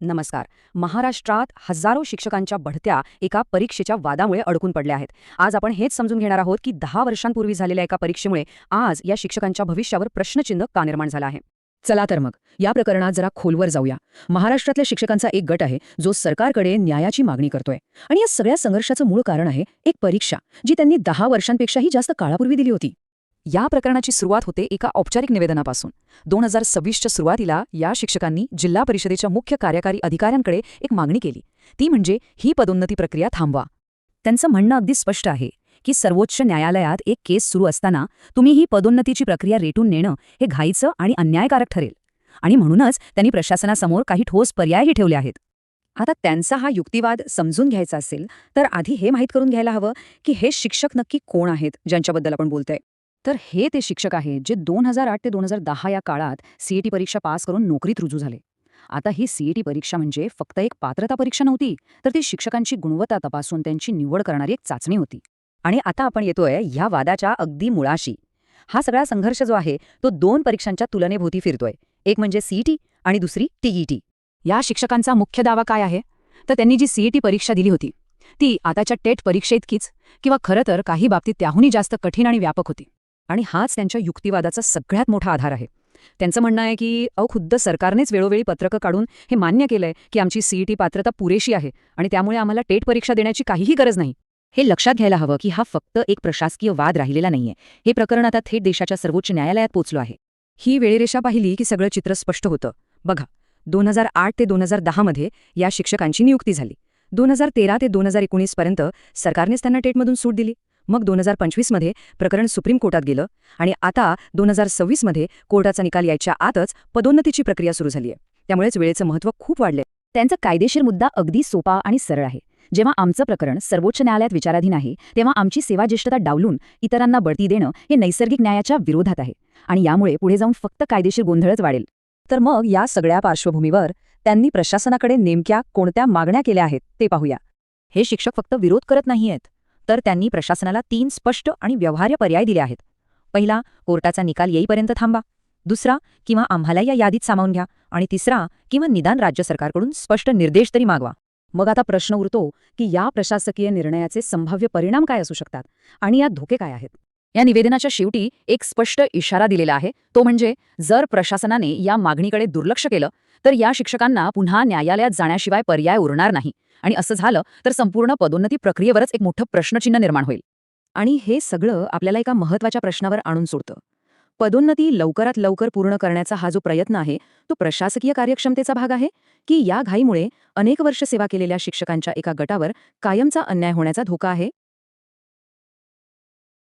नमस्कार. महाराष्ट्रात हजारो शिक्षकांच्या बढत्या एका परीक्षेच्या वादामुळे अडकून पडल्या आहेत. आज आपण हेच समजून घेणार आहोत की 10 वर्षांपूर्वी झालेल्या एका परीक्षेमुळे आज या शिक्षकांच्या भविष्यावर प्रश्नचिन्ह का निर्माण झालं आहे. चला तर मग या प्रकरणात जरा खोलवर जाऊया. महाराष्ट्रातल्या शिक्षकांचा एक गट आहे जो सरकारकडे न्यायाची मागणी करतोय. आणि या सगळ्या संघर्षाचं मूळ कारण आहे एक परीक्षा जी त्यांनी 10 वर्षांपेक्षाही जास्त काळापूर्वी दिली होती. या प्रकरणाची सुरुवात होते एका औपचारिक निवेदनापासून. 2026च्या सुरुवातीला या शिक्षकांनी जिल्हा परिषदेच्या मुख्य कार्यकारी अधिकाऱ्यांकडे एक मागणी केली. ती म्हणजे ही पदोन्नती प्रक्रिया थांबवा. त्यांचं म्हणणं अगदी स्पष्ट आहे की सर्वोच्च न्यायालयात एक केस सुरू असताना तुम्ही ही पदोन्नतीची प्रक्रिया रेटून नेणं हे घाईचं आणि अन्यायकारक ठरेल. आणि म्हणूनच त्यांनी प्रशासनासमोर काही ठोस पर्यायही ठेवले आहेत. आता त्यांचा हा युक्तिवाद समजून घ्यायचा असेल तर आधी हे माहीत करून घ्यायला हवं की हे शिक्षक नक्की कोण आहेत ज्यांच्याबद्दल आपण बोलतोय. तर हे ते शिक्षक आहेत जे 2008 ते 2010 या काळात सीईटी परीक्षा पास करून नोकरीत रुजू झाले. आता ही सीईटी परीक्षा म्हणजे फक्त एक पात्रता परीक्षा नव्हती, तर ती शिक्षकांची गुणवत्ता तपासून त्यांची निवड करणारी एक चाचणी होती. आणि आता आपण येतोय ह्या वादाच्या अगदी मुळाशी. हा सगळा संघर्ष जो आहे तो 2 परीक्षांच्या तुलनेभोवती फिरतोय. एक म्हणजे सीईटी आणि दुसरी टीईटी. या शिक्षकांचा मुख्य दावा काय आहे तर त्यांनी जी सीईटी परीक्षा दिली होती ती आताच्या टेट परीक्षेइतकीच किंवा खरं तर काही बाबतीत त्याहूनही जास्त कठीण आणि व्यापक होती. आणि हाच त्यांच्या युक्तिवादाचा सगळ्यात मोठा आधार आहे. त्यांचं म्हणणं आहे की खुद्द सरकारनेच वेळोवेळी पत्रकं काढून हे मान्य केलंय की आमची सीईटी पात्रता पुरेशी आहे आणि त्यामुळे आम्हाला टेट परीक्षा देण्याची काहीही गरज नाही. हे लक्षात घ्यायला हवं की हा फक्त एक प्रशासकीय वाद राहिलेला नाहीये. हे प्रकरण आता थेट देशाच्या सर्वोच्च न्यायालयात पोचलो आहे. ही वेळेरेषा पाहिली की सगळं चित्र स्पष्ट होतं. बघा, 2008 ते 2010 मध्ये या शिक्षकांची नियुक्ती झाली. 2013 ते 2019 पर्यंत सरकारनेच त्यांना टेटमधून सूट दिली. मग 2025 मध्ये प्रकरण सुप्रीम कोर्टात गेलं आणि आता 2026 मध्ये कोर्टाचा निकाल यायच्या आतच पदोन्नतीची प्रक्रिया सुरू झाली आहे. त्यामुळेच वेळेचं महत्त्व खूप वाढलंय. त्यांचा कायदेशीर मुद्दा अगदी सोपा आणि सरळ आहे. जेव्हा आमचं प्रकरण सर्वोच्च न्यायालयात विचाराधीन आहे तेव्हा आमची सेवाज्येष्ठता डावलून इतरांना बढती देणं हे नैसर्गिक न्यायाच्या विरोधात आहे. आणि यामुळे पुढे जाऊन फक्त कायदेशीर गोंधळच वाढेल. तर मग या सगळ्या पार्श्वभूमीवर त्यांनी प्रशासनाकडे नेमक्या कोणत्या मागण्या केल्या आहेत ते पाहूया. हे शिक्षक फक्त विरोध करत नाहीयेत, तर त्यांनी प्रशासनाला 3 स्पष्ट आणि व्यवहार्य पर्याय दिले आहेत. पहिला, कोर्टाचा निकाल येईपर्यंत थांबा. दुसरा, किंवा आम्हाला या यादीत सामावून घ्या. आणि तिसरा, किंवा निदान राज्य सरकारकडून स्पष्ट निर्देश तरी मागवा. मग आता प्रश्न उरतो की या प्रशासकीय निर्णयाचे संभाव्य परिणाम काय असू शकतात आणि यात धोके काय आहेत. या निवेदनाच्या शेवटी एक स्पष्ट इशारा दिलेला आहे. तो म्हणजे जर प्रशासनाने या मागणीकडे दुर्लक्ष केलं तर या शिक्षकांना पुन्हा न्यायालयात जाण्याशिवाय पर्याय उरणार नाही. आणि असं झालं तर संपूर्ण पदोन्नती प्रक्रियेवरच एक मोठं प्रश्नचिन्ह निर्माण होईल. आणि हे सगळं आपल्याला एका महत्त्वाच्या प्रश्नावर आणून सोडतं. पदोन्नती लवकरात लवकर पूर्ण करण्याचा हा जो प्रयत्न आहे तो प्रशासकीय कार्यक्षमतेचा भाग आहे की या घाईमुळे अनेक वर्ष सेवा केलेल्या शिक्षकांच्या एका गटावर कायमचा अन्याय होण्याचा धोका आहे.